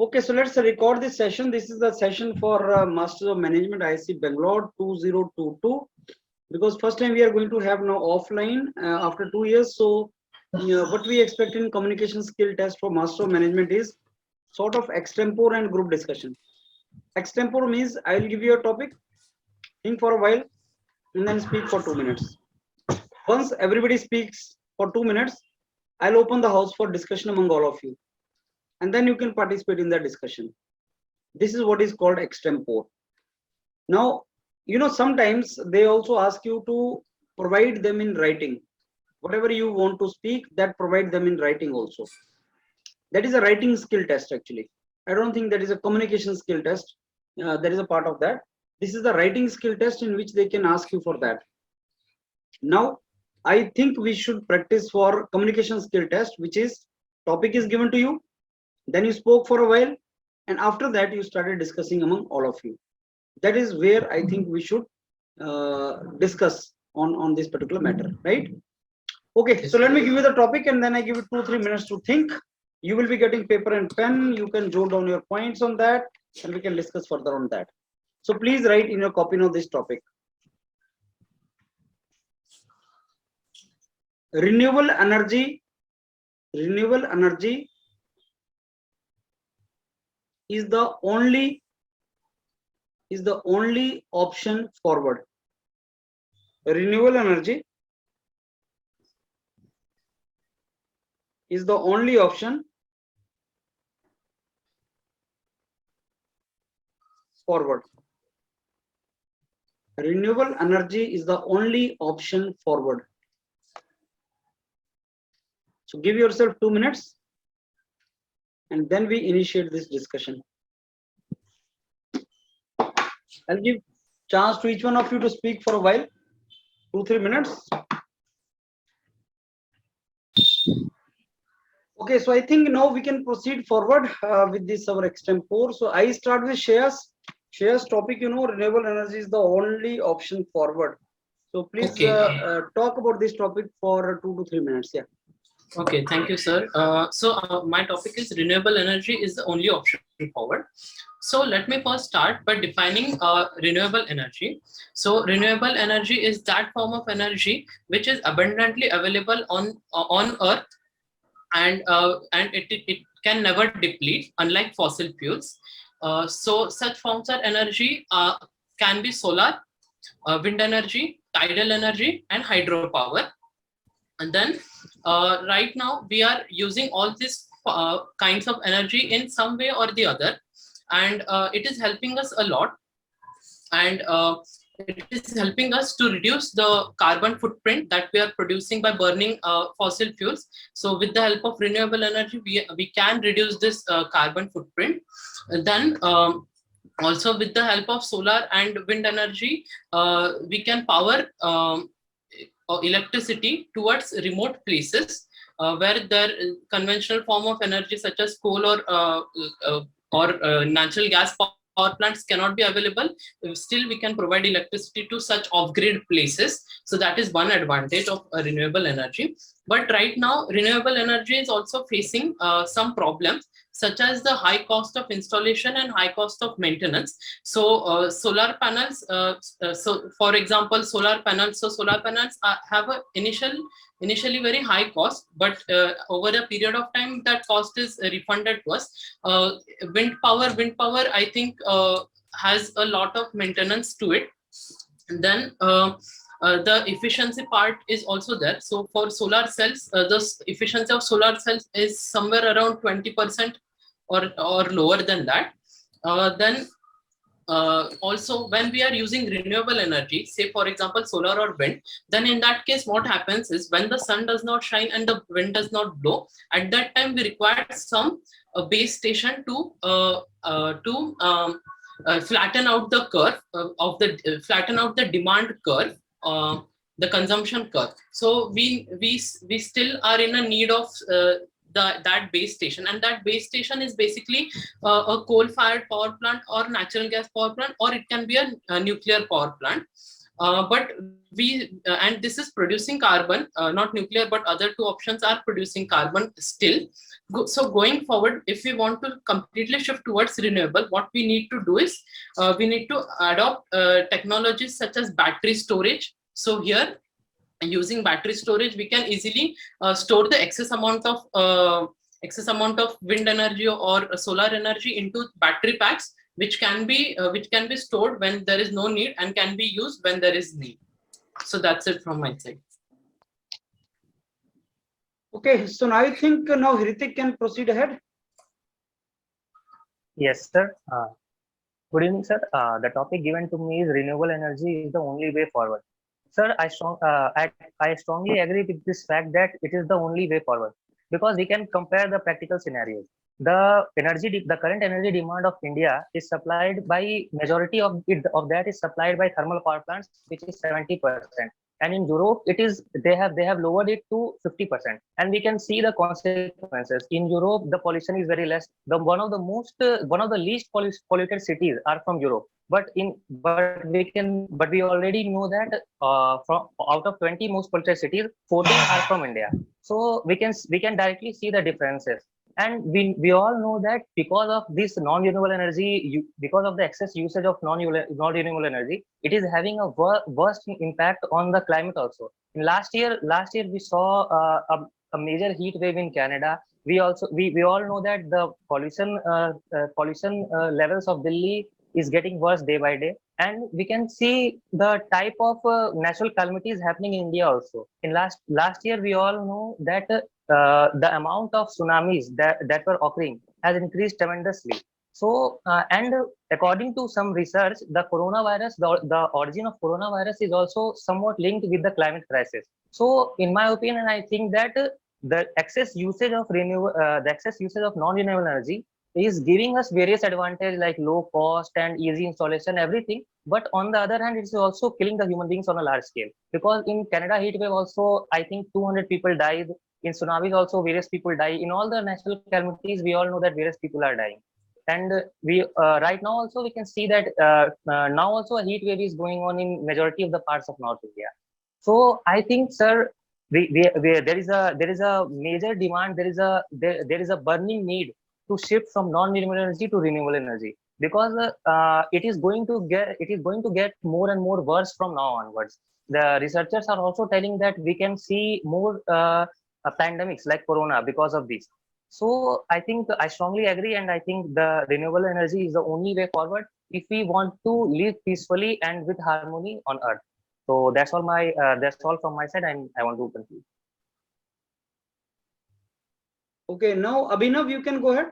Okay, so let's record this session. This is the session for Masters of Management IIC Bangalore 2022. Because first time we are going to have now offline after 2 years. So what we expect in communication skill test for Master of Management is sort of extempore and group discussion. Extempore means I will give you a topic, think for a while, and then speak for 2 minutes. Once everybody speaks for 2 minutes, I'll open the house for discussion among all of you. And then you can participate in that discussion. This is what is called extempore. Now, sometimes they also ask you to provide them in writing. Whatever you want to speak, that provide them in writing also. That is a writing skill test actually. I don't think that is a communication skill test. That is a part of that. This is the writing skill test in which they can ask you for that. Now, I think we should practice for communication skill test, which is topic is given to you. Then you spoke for a while, and after that you started discussing among all of you. That is where I think we should discuss on this particular matter, right? Okay, so let me give you the topic, and then I give you 2-3 minutes to think. You will be getting paper and pen. You can jot down your points on that, and we can discuss further on that. So please write in your copy of this topic. Renewable energy is the only option forward. Renewable energy is the only option forward. Renewable energy is the only option forward. So give yourself 2 minutes, and then we initiate this discussion. I'll give chance to each one of you to speak for a while, 2-3 minutes. Okay, so I think now we can proceed forward with this our extempore. So I start with Shreya's topic. Renewable energy is the only option forward. So please talk about this topic for 2 to 3 minutes. Yeah. Okay, thank you, sir. My topic is renewable energy is the only option forward. So let me first start by defining renewable energy. So renewable energy is that form of energy which is abundantly available on Earth, and it can never deplete, unlike fossil fuels. So such forms of energy can be solar, wind energy, tidal energy, and hydropower. And then right now we are using all these kinds of energy in some way or the other, and it is helping us a lot, and it is helping us to reduce the carbon footprint that we are producing by burning fossil fuels. So with the help of renewable energy, we can reduce this carbon footprint. And then also with the help of solar and wind energy, we can power electricity towards remote places where there is conventional form of energy such as coal or natural gas power plants cannot be available. Still we can provide electricity to such off-grid places. So that is one advantage of renewable energy. But right now renewable energy is also facing some problems, such as the high cost of installation and high cost of maintenance. So solar panels, so for example, solar panels have a initially very high cost, but over a period of time that cost is refunded to us. Wind power I think has a lot of maintenance to it. And then the efficiency part is also there. So for solar cells, the efficiency of solar cells is somewhere around 20% or lower than that. Then also when we are using renewable energy, say for example solar or wind, then in that case what happens is when the sun does not shine and the wind does not blow, at that time we require some base station to flatten out the curve flatten out the demand curve, the consumption curve. So we still are in a need of that base station, and that base station is basically a coal-fired power plant or natural gas power plant, or it can be a nuclear power plant. But and this is producing carbon, not nuclear, but other two options are producing carbon still. So going forward, if we want to completely shift towards renewable, what we need to do is we need to adopt technologies such as battery storage. So here, using battery storage, we can easily store the excess amount of wind energy or solar energy into battery packs, which can be stored when there is no need and can be used when there is need. So that's it from my side. Okay, so now I think now Hrithik can proceed ahead. Yes, sir. Good evening, sir. The topic given to me is renewable energy is the only way forward. Sir, I strongly agree with this fact that it is the only way forward, because we can compare the practical scenarios. The current energy demand of India is supplied by majority of that is supplied by thermal power plants, which is 70%. And in Europe, they have lowered it to 50%. And we can see the consequences. In Europe, the pollution is very less. One of the least polluted cities are from Europe. But we already know that from out of 20 most polluted cities, 14 are from India. So we can directly see the differences. And we all know that because of this non-renewable energy, because of the excess usage of non-renewable energy, it is having a worst impact on the climate also. In last year we saw a major heat wave in Canada. We all know that the pollution levels of Delhi is getting worse day by day, and we can see the type of natural calamities happening in India also. In last year, we all know that the amount of tsunamis that were occurring has increased tremendously. So, and according to some research, the origin of coronavirus is also somewhat linked with the climate crisis. So, in my opinion, I think that the excess usage of non-renewable energy is giving us various advantages like low cost and easy installation, everything. But on the other hand, it's also killing the human beings on a large scale. Because in Canada heat wave also, I think 200 people died. In tsunamis also, various people die. In all the natural calamities, we all know that various people are dying. And we right now also we can see that now also a heat wave is going on in majority of the parts of North India. So I think, sir, there is a major demand. There is a burning need to shift from non-renewable energy to renewable energy, because it is going to get more and more worse from now onwards. The researchers are also telling that we can see more pandemics like corona because of this. So I think I strongly agree, and I think the renewable energy is the only way forward if we want to live peacefully and with harmony on Earth. So that's all from my side, and I want to conclude. Okay, now Abhinav, you can go ahead.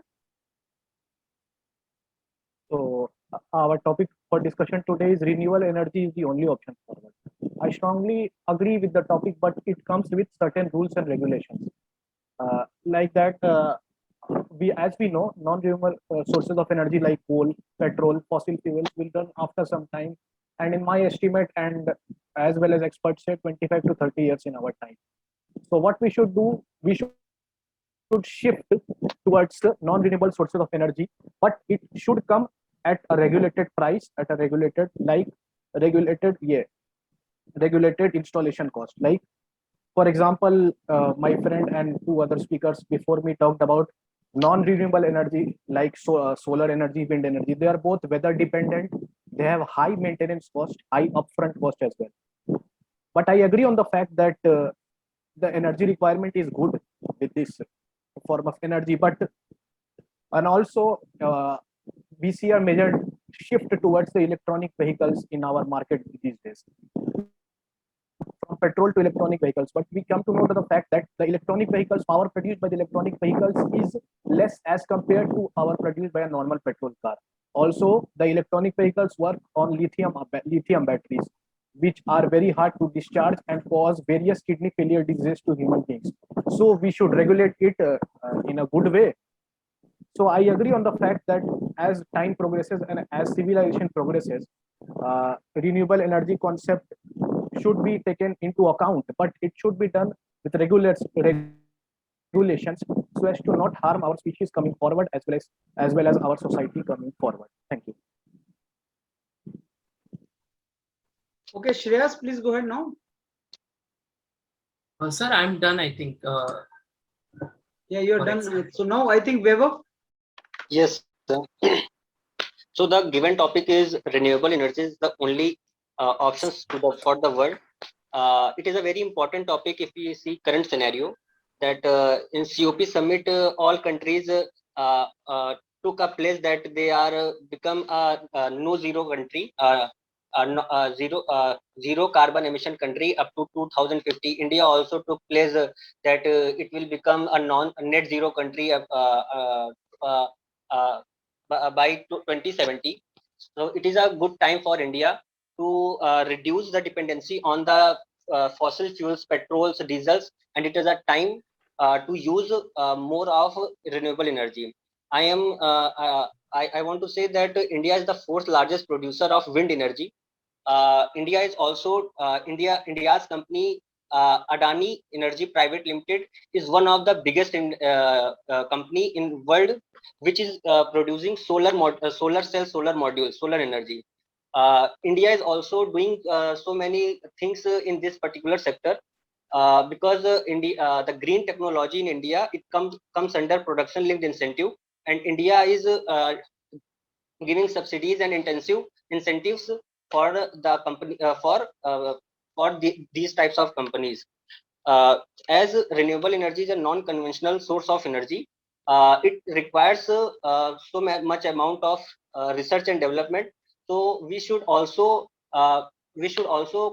So our topic for discussion today is renewable energy is the only option forward. I strongly agree with the topic, but it comes with certain rules and regulations. Like that, as we know, non-renewable sources of energy like coal, petrol, fossil fuels will run after some time, and in my estimate, and as well as experts say, 25 to 30 years in our time. So what we should do, we should shift towards non-renewable sources of energy, but it should come at a regulated price, at a regulated installation cost. Like, for example, my friend and two other speakers before me talked about non-renewable energy like solar energy, wind energy. They are both weather dependent. They have high maintenance cost, high upfront cost as well. But I agree on the fact that the energy requirement is good with this form of energy, and also we see a major shift towards the electronic vehicles in our market these days, from petrol to electronic vehicles. But we come to know the fact that the electronic vehicles, power produced by the electronic vehicles is less as compared to power produced by a normal petrol car. Also, the electronic vehicles work on lithium batteries, which are very hard to discharge and cause various kidney failure diseases to human beings. So we should regulate it in a good way. So I agree on the fact that as time progresses and as civilization progresses, renewable energy concept should be taken into account, but it should be done with regulations so as to not harm our species coming forward, as well as our society coming forward. Thank you. Okay, Shreyas, please go ahead now. Sir, I'm done, I think. Yeah, you're For done. example. So now I think Vaibhav. Yes, sir. So the given topic is renewable energy is the only options for the world. It is a very important topic if we see current scenario that in COP summit all countries took a place that they are become a no zero country, zero carbon emission country up to 2050. India also took place that it will become a net zero country uh, uh, by 2070. So it is a good time for India to reduce the dependency on the fossil fuels, petrols, diesels, and it is a time to use more of renewable energy. I want to say that India is the fourth largest producer of wind energy. India is also India's company Adani Energy Private Limited is one of the biggest company in world which is producing solar cell, solar modules, solar energy. India is also doing so many things in this particular sector because the green technology in India it comes under production linked incentive, and India is giving subsidies and intensive incentives for the company these types of companies. As renewable energy is a non-conventional source of energy, it requires much amount of research and development. So we should also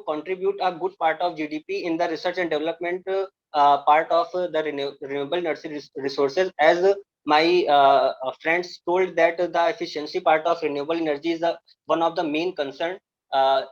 contribute a good part of GDP in the research and development part of the renewable energy resources. As my friends told that the efficiency part of renewable energy is one of the main concern.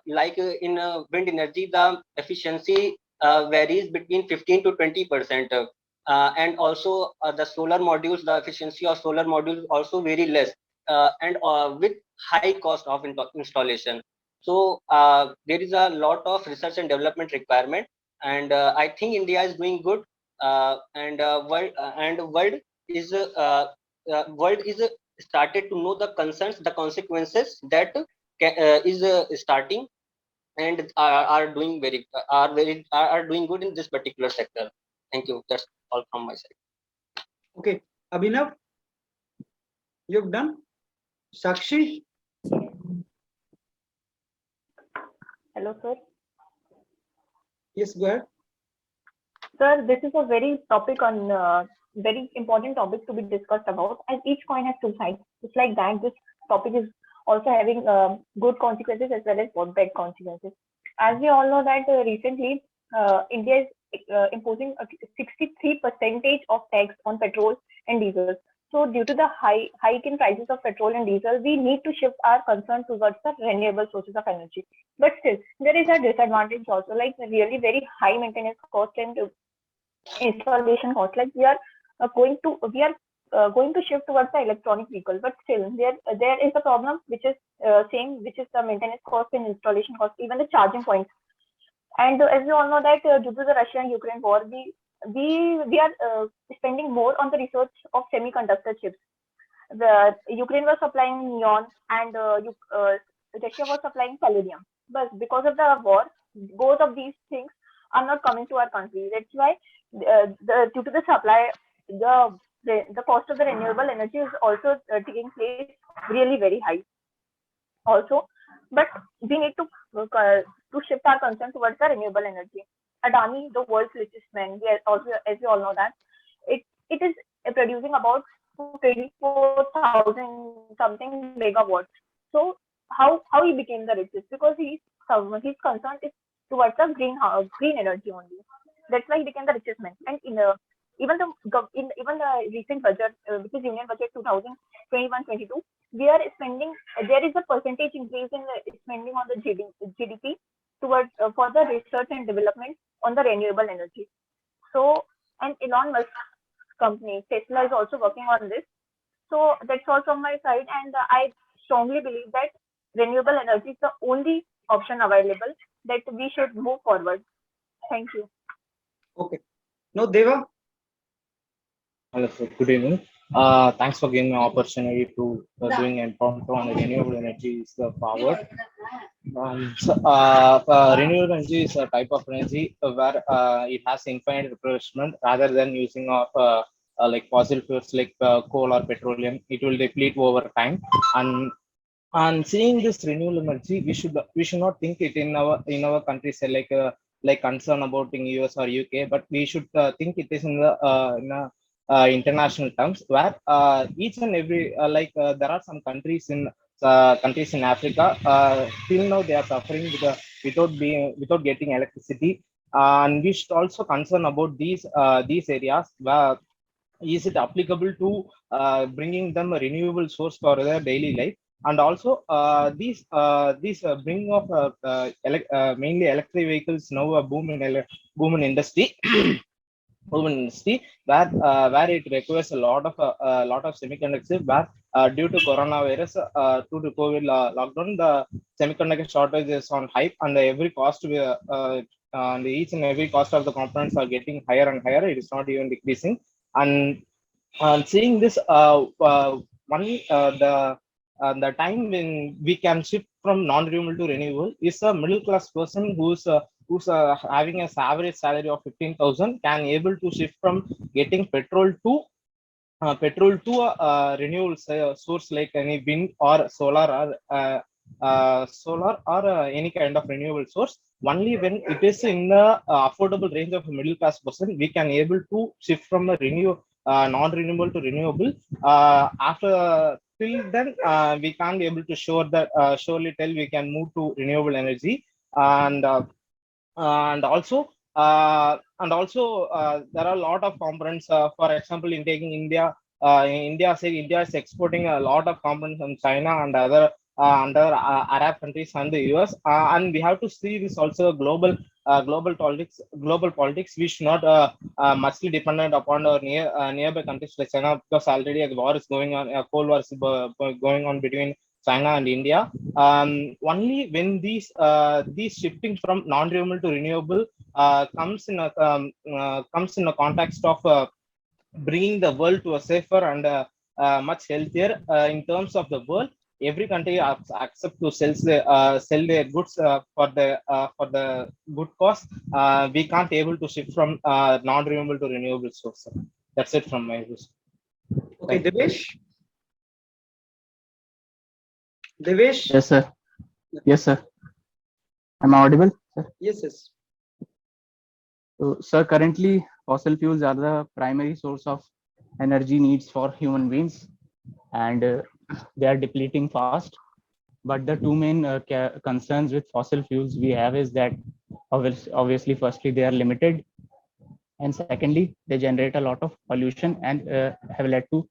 Like in wind energy, the efficiency varies between 15 to 20%. And also the solar modules, the efficiency of solar modules also very less and with high cost of installation. So there is a lot of research and development requirement, and I think India is doing good. World is started to know the concerns, the consequences that is starting and are doing are doing good in this particular sector. Thank you. That's all from my side. Okay, Abhinav, you've done. Sakshi. Hello, sir. Yes, go ahead. Sir, this is a very topic on very important topic to be discussed about, as each coin has two sides. It's like that. This topic is also having good consequences as well as bad consequences. As we all know that recently India is imposing a 63% of tax on petrol and diesel. So due to the hike in prices of petrol and diesel, we need to shift our concern towards the renewable sources of energy. But still, there is a disadvantage also, like really very high maintenance cost and installation cost. Like we are going to shift towards the electronic vehicle, but still there is a problem which is same, which is the maintenance cost and installation cost, even the charging points. And as we all know that due to the Russia and Ukraine war, we are spending more on the research of semiconductor chips. The Ukraine was supplying neon and Russia was supplying palladium. But because of the war, both of these things are not coming to our country. That's why due to the supply, the cost of the renewable energy is also taking place really very high. Also, but we need to shift our concern towards the renewable energy. Adani, the world's richest man, also, as we all know that it is producing about 24,000 something megawatts. So how he became the richest? Because his concern is towards the green energy only. That's why he became the richest man. And even the recent budget, which is Union Budget 2021-22, we are spending. There is a percentage increase in spending on the GDP towards for the research and development on the renewable energy. So, and Elon Musk company Tesla is also working on this. So that's all from my side, and I strongly believe that renewable energy is the only option available that we should move forward. Thank you. Okay. No, Deva. Hello, sir. Good evening. Thanks for giving me opportunity to doing impromptu on renewable energy is the forward. Renewable energy is a type of energy where it has infinite replenishment rather than using of like fossil fuels like coal or petroleum. It will deplete over time, and seeing this renewable energy, we should not think it in our countries like concern about in US or UK, but we should think it is in international terms where each and every there are some countries in Africa till now they are suffering without getting electricity, and we should also concern about these areas where is it applicable to bringing them a renewable source for their daily life, and also these bringing of mainly electric vehicles now a boom in industry boom in industry where it requires a lot of semiconductors where due to coronavirus due to COVID lockdown, the semiconductor shortage is on hype, and every cost and each and every cost of the components are getting higher and higher. It is not even decreasing, and seeing this one the time when we can shift from non-renewable to renewable is a middle class person who's having a average salary of 15,000 can able to shift from getting petrol to a renewable source like any wind or solar or any kind of renewable source. Only when it is in the affordable range of a middle class person, we can able to shift from a non-renewable to renewable. After till then, we can't be able to surely tell we can move to renewable energy, and there are a lot of components. For example, in taking India, India is exporting a lot of components from China and other under Arab countries and the US, and we have to see this also global politics. Global politics. We should not muchly dependent upon our nearby countries like China, because already a war is going on. A cold war is going on between China and India. Only when these shifting from non-renewable to renewable comes in a context of bringing the world to a safer and much healthier in terms of the world. Every country accept to sell their goods for the good cost. We can't able to shift from non-renewable to renewable source. That's it from my view. Okay, Devesh. Devesh. Yes, sir. Yes, sir. Am I audible, sir? Yes, yes. So, sir, currently fossil fuels are the primary source of energy needs for human beings, and they are depleting fast. But the two main concerns with fossil fuels we have is that obviously, firstly, they are limited, and secondly, they generate a lot of pollution and have led to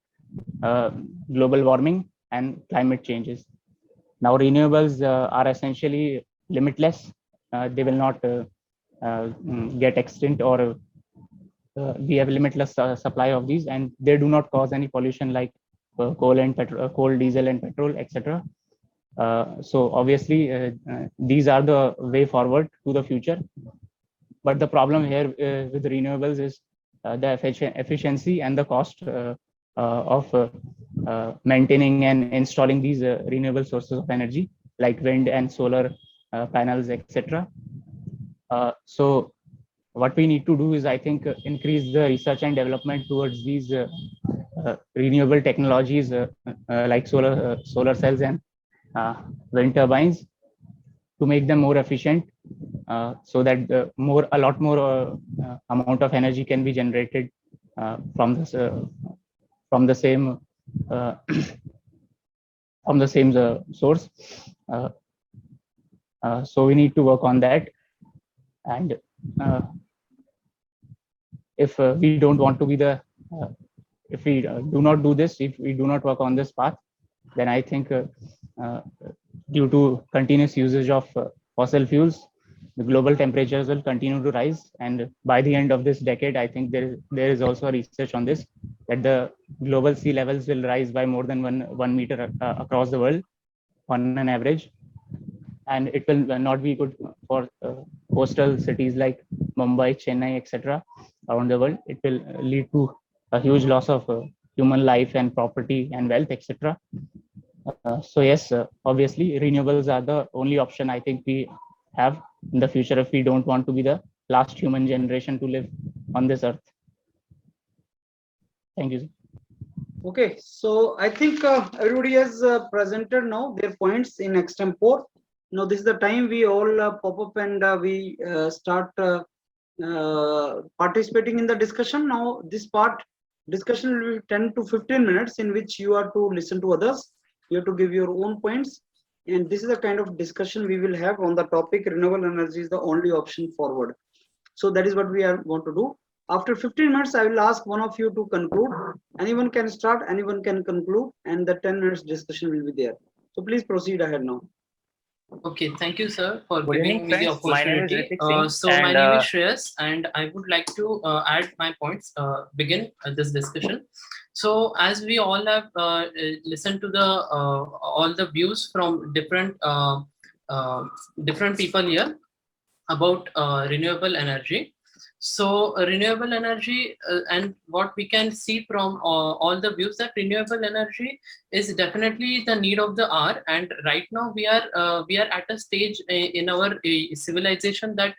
global warming and climate changes. Now, renewables are essentially limitless. They will not get extinct, or we have limitless supply of these, and they do not cause any pollution like coal, diesel, and petrol, etc. So obviously, these are the way forward to the future. But the problem here with renewables is the efficiency and the cost of maintaining and installing these renewable sources of energy like wind and solar panels, etc. So what we need to do is, I think, increase the research and development towards these renewable technologies like solar cells and wind turbines, to make them more efficient, so that a lot more amount of energy can be generated from the same source. So we need to work on that, and if we don't want to be if we do not do this, if we do not work on this path, then I think due to continuous usage of fossil fuels, the global temperatures will continue to rise, and by the end of this decade, I think there is also research on this, that the global sea levels will rise by more than one meter across the world on an average, and it will not be good for coastal cities like Mumbai, Chennai, etc. around the world. It will lead to a huge loss of human life and property and wealth, etc. So yes, obviously renewables are the only option I think we have in the future if we don't want to be the last human generation to live on this earth. Thank you. Okay, so I think everybody has presented now their points in extempore. Now this is the time we all pop up and we start participating in the discussion. Now this part discussion will be 10 to 15 minutes in which you are to listen to others. You have to give your own points, and this is the kind of discussion we will have on the topic renewable energy is the only option forward. So that is what we are going to do. After 15 minutes, I will ask one of you to conclude. Anyone can start, anyone can conclude, and the 10 minutes discussion will be there. So please proceed ahead now. Okay, thank you, sir, for Good giving evening, me the friends. My name is opportunity. Ritik Singh, So my name is Shreyas, and I would like to add my points, begin this discussion. So as we all have listened to the all the views from different people here about renewable energy. So renewable energy and what we can see from all the views that renewable energy is definitely the need of the hour, and right now we are at a stage in our civilization that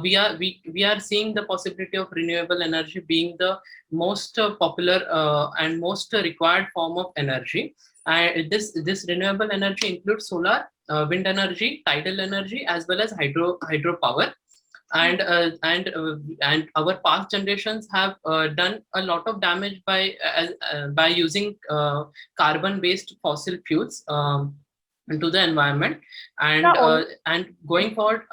we are seeing the possibility of renewable energy being the most popular and most required form of energy. This renewable energy includes solar, wind energy, tidal energy, as well as hydropower. And our past generations have done a lot of damage by using carbon-based fossil fuels into the environment, and going forward,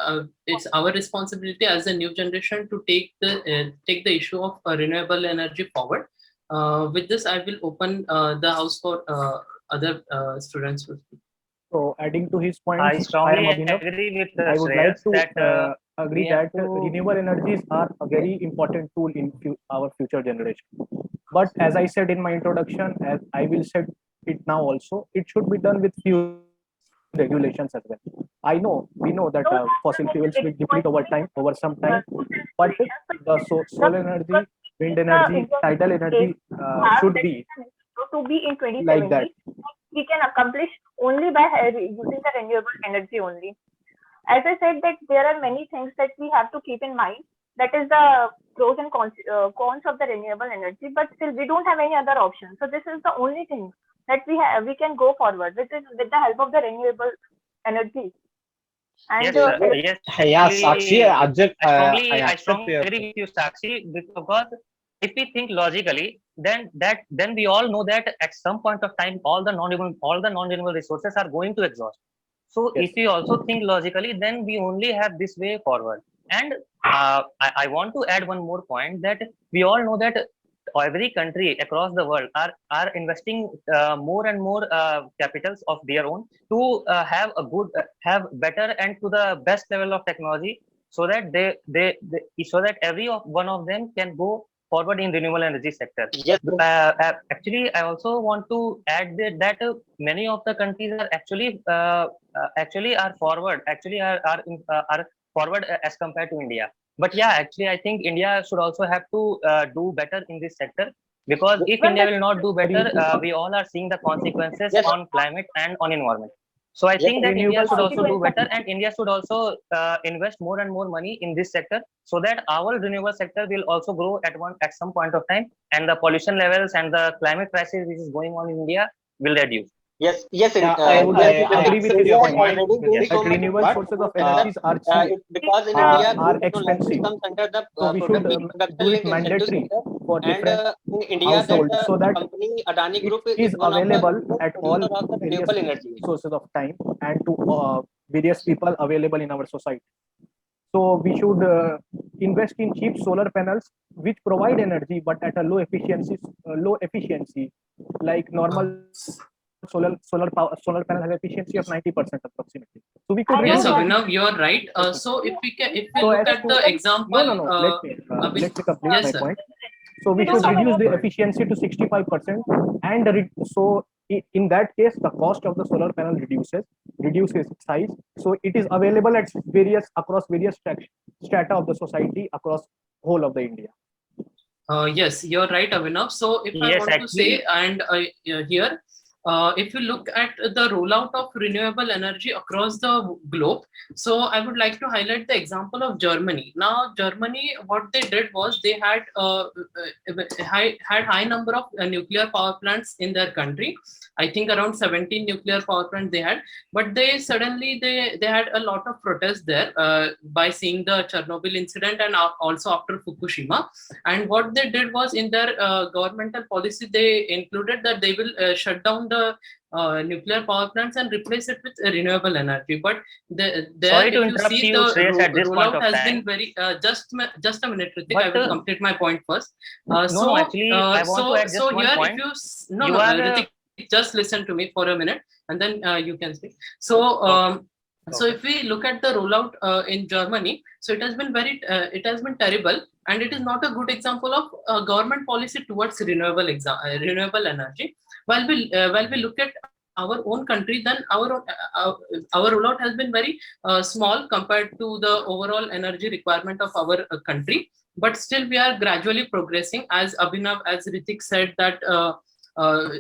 it's our responsibility as a new generation to take the issue of renewable energy forward. With this, I will open the house for other students. So adding to his points, I strongly am Abhinav. agree with I would like Shreyas to agree we have that to- renewable energies are a very important tool in our future generation. But as I said in my introduction, as I will say it now also, it should be done with few regulations as well. We know that fossil fuels will deplete over some time, but the solar energy, wind energy, tidal energy should be to be in 2070, like that. we can accomplish only by using the renewable energy only. As I said, that there are many things that we have to keep in mind. That is the pros and cons of the renewable energy, but still we don't have any other option. So this is the only thing that we can go forward with the help of the renewable energy. And yes, Yeah, Sakshi, I strongly agree with you, Sakshi, because if we think logically, then we all know that at some point of time, all the non-renewable resources are going to exhaust. So Yes. if we also think logically, then we only have this way forward. And I want to add one more point, that we all know that every country across the world are investing more and more capitals of their own to have have better and to the best level of technology, so that so that every one of them can go forward in renewable energy sector. Yes. Actually, I also want to add that many of the countries are actually are forward, are forward as compared to India. But yeah, actually, I think India should also have to do better in this sector, because if India will not do better, we all are seeing the consequences Yes. on climate and on environment. So I Yes, think that India should also do renewable- better, and India should also invest more and more money in this sector, so that our renewable sector will also grow at some point of time, and the pollution levels and the climate crisis which is going on in India will reduce. Yes. Yeah, I would like to agree with accept his your point. point. That so much, renewable but, sources of energies are cheap, because in are India, expensive. comes under the So we should production do it linked incentive mandatory sector. for And different in India, households, that so that company Adani it Group is one of the available biggest at all producer of the various renewable energy. sources of time and to various people available in our society. So we should invest in cheap solar panels which provide energy but at a low efficiency, like normal solar panel has efficiency of 90% approximately. So we could Yes, reduce Abhinav, you are right. So if we So look as at to- the example, no. Let me complete yes, my sir. point. So we should reduce the efficiency to 65%, and in that case, the cost of the solar panel reduces size. So it is available at across various strata of the society across whole of the India. Yes, you're right, Abhinav. So if I Yes, want to say, and here, if you look at the rollout of renewable energy across the globe, so I would like to highlight the example of Germany. Now, Germany, what they did was they had high number of nuclear power plants in their country. I think around 17 nuclear power plants they had, but they suddenly they had a lot of protests there by seeing the Chernobyl incident and also after Fukushima. And what they did was in their governmental policy, they included that they will shut down the nuclear power plants and replace it with renewable energy. But there, Sorry to if you interrupt see, you, the Shreyas, at this point rollout of has time. been very just a minute, Ritik, But, I will complete my point first. No, actually, I want to add just So one here, point. if you no You no are Ritik, just listen to me for a minute, and then you can speak. So. So Okay. if we look at the rollout in Germany, so it has been it has been terrible, and it is not a good example of government policy towards renewable energy. While we look at our own country, then our rollout has been very small compared to the overall energy requirement of our country. But still, we are gradually progressing, as Abhinav, as Ritik said that.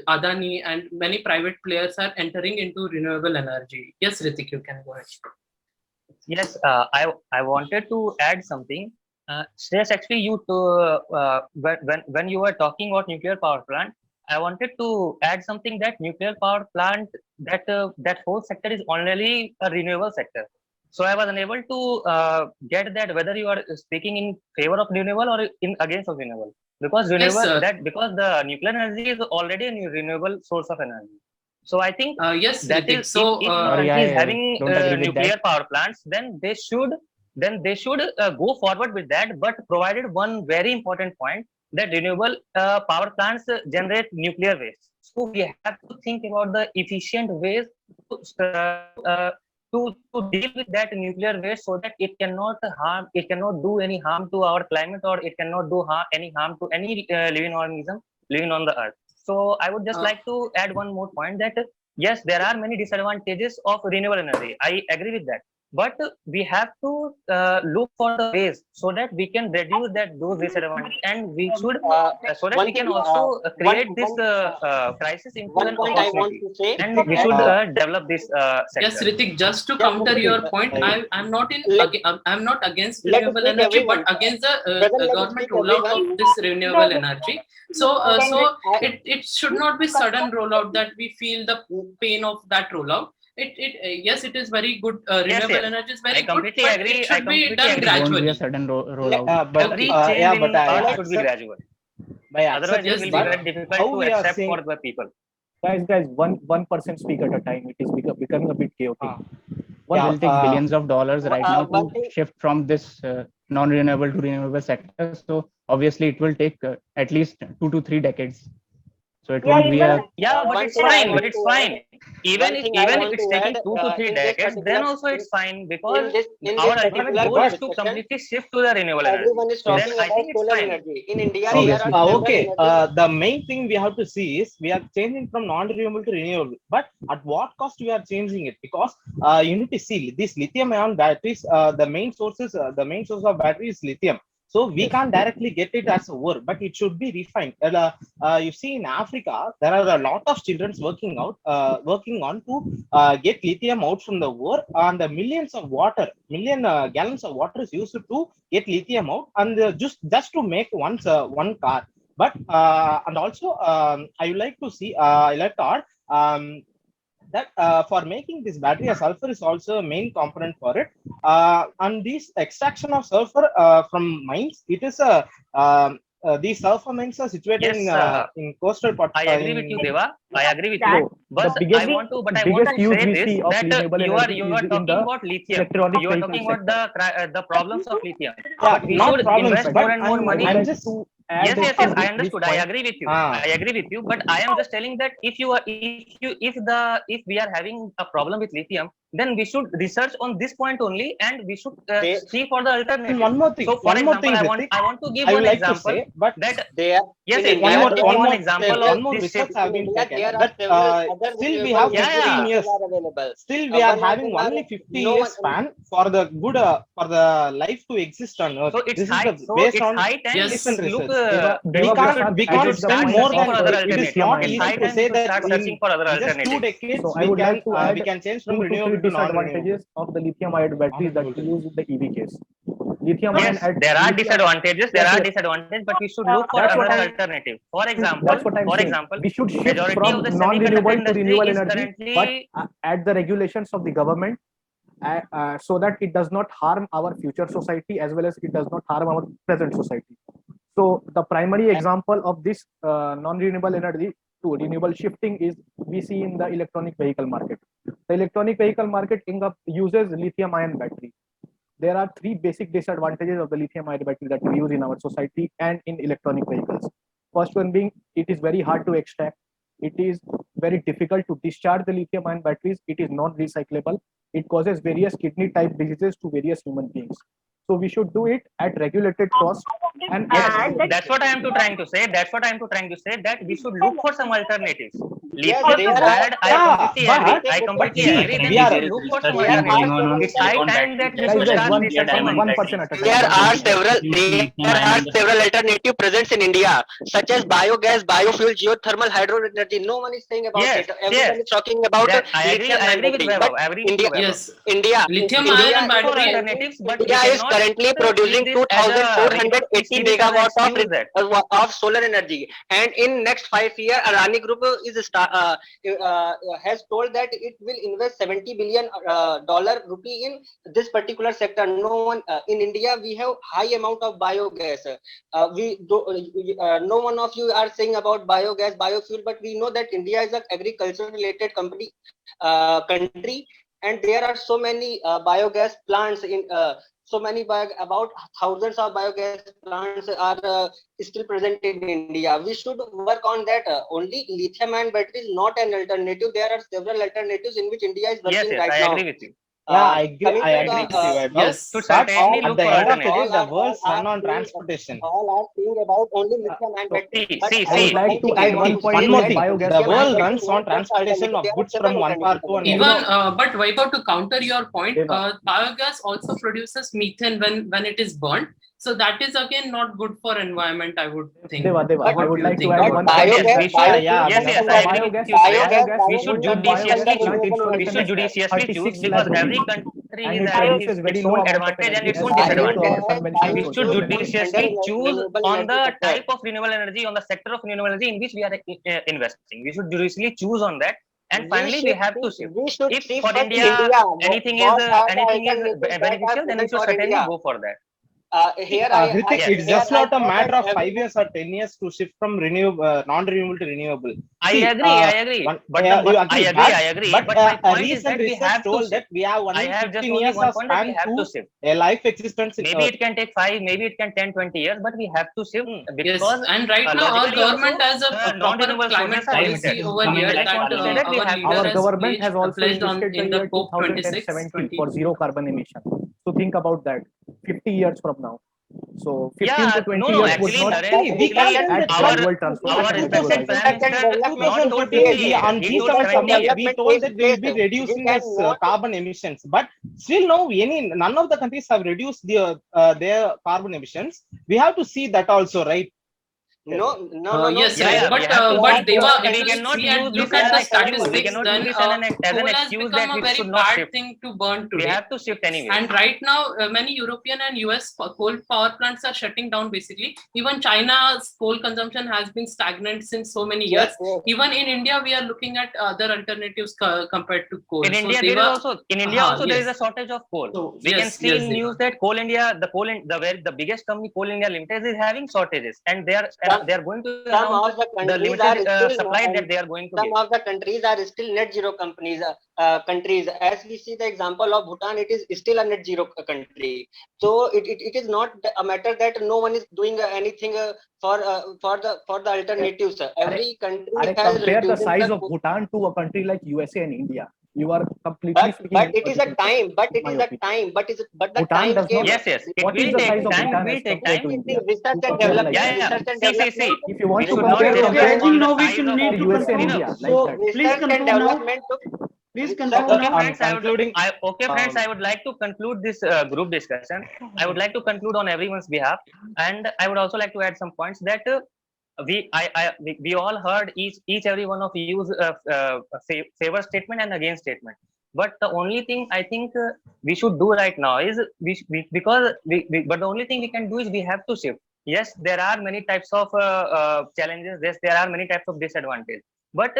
Adani and many private players are entering into renewable energy. Yes, Ritik, you can go ahead. Yes, I wanted to add something. Shreyas, actually, when you were talking about nuclear power plant, I wanted to add something that nuclear power plant, that whole sector is only a renewable sector. So I was unable to get that whether you are speaking in favor of renewable or in against of renewable, because renewable because the nuclear energy is already a renewable source of energy. So I think yes, that Ritik. is, So if Sorry, country is I having don't agree with nuclear that. power plants, then they should go forward with that, but provided one very important point, that renewable power plants generate nuclear waste. So we have to think about the efficient ways to deal with that nuclear waste, so that it cannot do any harm to our climate, or it cannot do any harm to any living organism living on the earth. So I would just like to add one more point, that yes, there are many disadvantages of renewable energy. I agree with that. But we have to look for the ways so that we can reduce those disadvantages, and we should so that we can also create this crisis into one an point I want opportunity, to say, and we should develop this yes, sector. Ritik, just to Yeah, counter Ritik, your point, I'm not let, I'm not against let us renewable speak energy, everyone. but against the Brother, let us government speak rollout everyone. of this renewable energy. So Then it should not be sudden rollout that we feel the pain of that rollout. Yes, it is very good. Renewable Yes. energy is I very good, completely but agree. it should be done It won't be a gradually. sudden rollout. But Every Okay. change yeah, in but I earth should be accept gradual. by Otherwise, it Yes, will accepting be that very difficult how to we are accept seeing for the people. Guys, one person speak at a time. It is becoming a bit chaotic. It will take billions of dollars right now One to thing, shift from this non-renewable to renewable sector. So obviously, it will take at least 2 to 3 decades. So it won't be a Yeah, but one it's thing I fine. want But it's to add, fine. Even one if thing I want it's to taking add 2 to 3 in this decades, then particular also it's fine, because in our this ultimate particular goal is to discussion, completely shift to the renewable energy. everyone is Then talking I about think it's solar fine. energy. In India, see, there are obviously. several okay, energies. the main thing we have to see is we are changing from non-renewable to renewable, but at what cost we are changing it? Because you need to see these lithium ion batteries, the main source of battery is lithium. So we can't directly get it as a ore, but it should be refined. You see, in Africa, there are a lot of children working on to get lithium out from the ore, and the million gallons of water is used to get lithium out, and just to make one car. But and also, I would like to see, I like to add. That for making this battery, a sulfur is also a main component for it, and this extraction of sulfur from mines, it is a these sulfur mines are situated Yes, in coastal part. I agree with you, Deva. I agree with that you. But I want to use say we this, see of that renewable you are energy is in talking the about lithium. electronic You are vehicle talking about sector. the problems of lithium. Yeah, But we not should problems, invest but more and more I money. would I'm like just to add Yes, on I this understood. point. I agree with you. I agree with you. But I am just telling that if we are having a problem with lithium, then we should research on this point only, and we should They- see for the alternative. One more thing. So, for One more example, thing, I Ritik, want to give I one would like to example say, but that they are yes, in yes, India, I want to there give one are example several- of one more this research shift. have been India, taken, there are but several other still we renewable have Yeah, 15 yeah. years. are available. Still we are One of having them are only 50 no years one- span for the good for the life to exist on Earth. So it's This is high. the So based it's on high time Yes. we should look. Deva, we Deva, can't Prasad, we at can't this spend point more searching than for other it is alternatives. not It's easy high to time say to that start in searching for other just 2 alternatives. decades So I we would can like to add we can change from 2 to 3 renewable to non-renewable. disadvantages of the lithium-ion batteries that we use in the EV case. Lithium-ion Yes, there are disadvantages. There Yes, are yes. disadvantages, but we should look for That's what another I'm- alternative. For example, That's what I'm saying. We should shift majority from of the non-renewable semiconductor to industry renewable is energy, currently but at the regulations of the government, so that it does not harm our future society as well as it does not harm our present society. So the primary example of this non-renewable energy to renewable shifting is we see in the electronic vehicle market. The electronic vehicle market uses lithium-ion battery. There are 3 basic disadvantages of the lithium-ion battery that we use in our society and in electronic vehicles. First one being it is very hard to extract. It is very difficult to discharge the lithium-ion batteries. It is not recyclable. It causes various kidney type diseases to various human beings. So we should do it at regulated cost. And yes, And that's what I am trying to say. That's what I am trying to say, that we should look for some alternatives. Yes, Lithium there is are- bad. I completely but- agree. I but completely see, agree. Then we we are- should look for some there are alternatives. several- It's high time that we Guys, should guys, start one researching on person at a time. There are several alternative presents in India, such as biogas, biofuel, geothermal, hydro energy. No one is saying about Yes, it. Everyone yes. is talking about That I agree. I lithium-ion agree with battery. Vaibhav. But I agree with India, you, Vaibhav. Yes. India, Lithium-ion India, and battery- alternatives, but we India is cannot currently treat producing this as a- we cannot 2,480 see this as an megawatt excuse that. of solar energy, and in next 5 years, Adani Group has told that it will invest $70 billion rupee in this particular sector. No one in India, we have high amount of biogas. No one of you are saying about biogas, biofuel, but we know that India is an agriculture related country, and there are so many biogas plants in about thousands of biogas plants are still present in India. We should work on that. Only lithium-ion battery is not an alternative. There are several alternatives in which India is Yes, working yes, right I now. agree with you. Yeah, I agree. Coming I to agree the, with you, Vaibhav. Yes. Should But certainly at look the for end of the day, alternatives. the world's run on transportation. All are saying about only lithium-ion battery. But see, I would like to add one point One to more the thing. biogas. The world battery runs is on not just transportation of alternative. goods There are from one several part to another. Even, but Vaibhav, to counter your point, Deva. biogas also produces methane when it is burnt. So that is again not good for environment, I would think. Deva, What I do would you like to think add about one that? point. Yes, we should. Yeah, Yes, yes, For I agree with you. biogas, We should the judiciously biogas plant choose. We installation should is judiciously 36 choose, because lakh every rupees. country And is it having produces very its low own amount of advantage and energy its as own compared to disadvantage. our conventional We source should of energy. judiciously choose renewable on energy the sector. type of renewable energy, on the sector of renewable energy in which we are investing. We should judiciously choose on that. And finally, we have to shift. We should If see for first India anything is what are the anything is alternatives that are beneficial, then we present should for certainly India. go for that. Here Hrithik, it's here just not a saw matter that of 5 years or 10 years to shift from non-renewable to renewable. I See, agree. I agree. But you I agree, agree. but- I agree. But But my a point is recent that we research have to told shift. that we have I only have just 15 only years one of point that we span have to to shift. a life existence in Maybe Earth. it can take 5, maybe it can 10, 20 years, but we have to shift Yes, because and right now our logically government also, has a proper non-renewable climate sources are policy limited. over I here just want that to say that we our have leader Our has government has also pledged on enlisted the in the year COP 26, 2070 for zero carbon emission. So think about that. 50 years from now. So 15 Yeah, to 20 no, years would actually, not Naren, we can't basically, do that. our world transport. our and respected globalization. Prime Minister not told 50 years, On he told G7 70 summit, years. we told that we will be reducing carbon emissions, but still now none of the countries have reduced their carbon emissions. We have to see that also, right? No. Yes, Yeah, but we have to but see, Deva, we if you cannot see and use look this at as the an excuse. We statistics, cannot then use this as an coal has excuse become that a we very should not bad shift. thing to burn We today. have to shift anyway. And right now, many European and US coal power plants are shutting down basically. Even China's coal consumption has been stagnant since so many years. Even in India, we are looking at other alternatives compared to coal. In So India, Deva, there is there is yes. a shortage of coal. So, We can yes, see yes, in Deva. news that the biggest company, Coal India Limited, is having shortages, and they are going to Some announce of the the countries are limited still supply that they are going to some give. of the countries are still net zero countries. As we see the example of Bhutan, it is still a net zero country. So it is not a matter that no one is doing anything for the alternatives. Every country has Compare the reduced size of Bhutan to a country like USA and India. You are completely speaking But in it is a particular, time, but it my is a opinion. time, but the Bhutan time does came. not. Yes, yes. It What is will the take size of time. It Bhutan will as take compared time. to India? Research To and compare like development, Yeah, that. yeah. research and See, development, If you want we to should not compare discuss Okay, I India think on the now we size should of need to to USA and conclude. India like So that. please research and conclude now. development took. Please Research, conclude Okay, now. friends. concluding. Friends. Um, I would like to conclude this group discussion. I would like to conclude on everyone's behalf, and I would also like to add some points that we all heard each every one of you's favor statement and against statement. But the only thing I think we should do right now is but the only thing we can do is we have to shift. Yes, there are many types of challenges. Yes, there are many types of disadvantages. But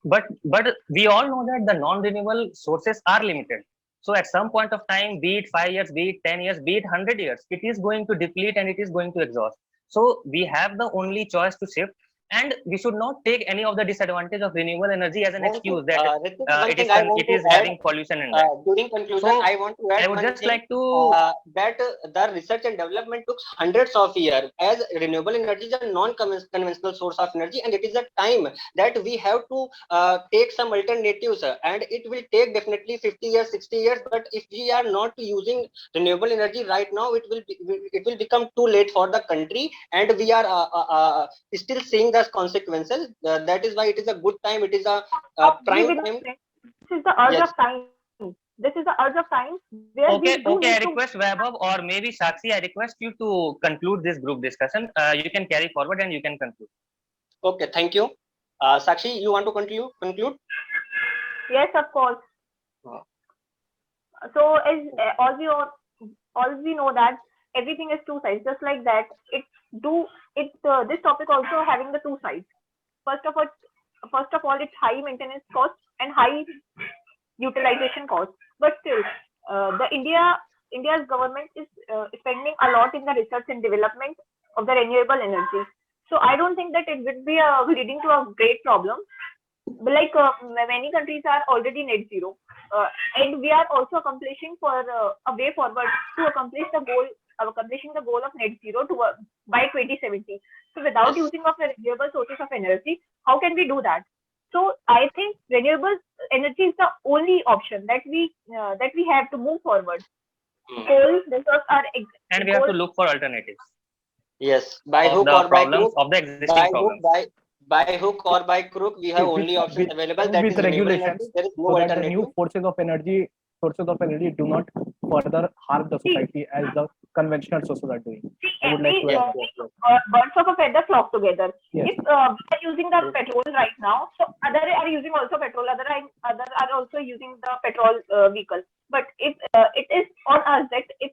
but we all know that the non-renewable sources are limited. So at some point of time, be it 5 years, be it 10 years, be it 100 years, it is going to deplete and it is going to exhaust. So we have the only choice to shift, and we should not take any of the disadvantage of renewable energy as an excuse that Ritik, one it is thing I want it to is add, having pollution in that. during conclusion, So I want to add I would one just thing, like to that the research and development took hundreds of years, as renewable energy is a non-conventional source of energy, and it is a time that we have to take some alternatives, and it will take definitely 50 years, 60 years. But if we are not using renewable energy right now, it will become too late for the country, and we are still seeing the consequences. That is why it is a good time. It is a Agree prime with time. my friend. This is the urge Yes. of time. This is the urge of time where we okay. do Okay, I need to. request Vaibhav or maybe Sakshi, I request you to conclude this group discussion. You can carry forward and you can conclude. Okay, thank you. Sakshi, you want to conclude? Yes, of course. Oh. So as all we know that everything is two sides. Just like that, this topic also having the two sides. First of all, it's high maintenance cost and high utilization cost. But still, India's government is spending a lot in the research and development of the renewable energy. So I don't think that it would be leading to a great problem. But like many countries are already net zero, and we are also accomplishing for a way forward to accomplishing the goal of net zero by 2070. So without Yes. using of the renewable sources of energy, how can we do that? So I think renewable energy is the only option that we have to move forward. Coal reserves are And we have to look for alternatives Yes, by of hook the or by problems, crook, of the existing problems. by hook or by crook, we have only options available, that with is renewable regulations, energy. There is no so that the alternative. new sources of energy do not further harm the society as the conventional sources are doing. I would like to add that. birds of a feather flock together. Yes. If we are using the petrol right now, so other are using also petrol. Other are also using the petrol vehicle. But if it is on us that if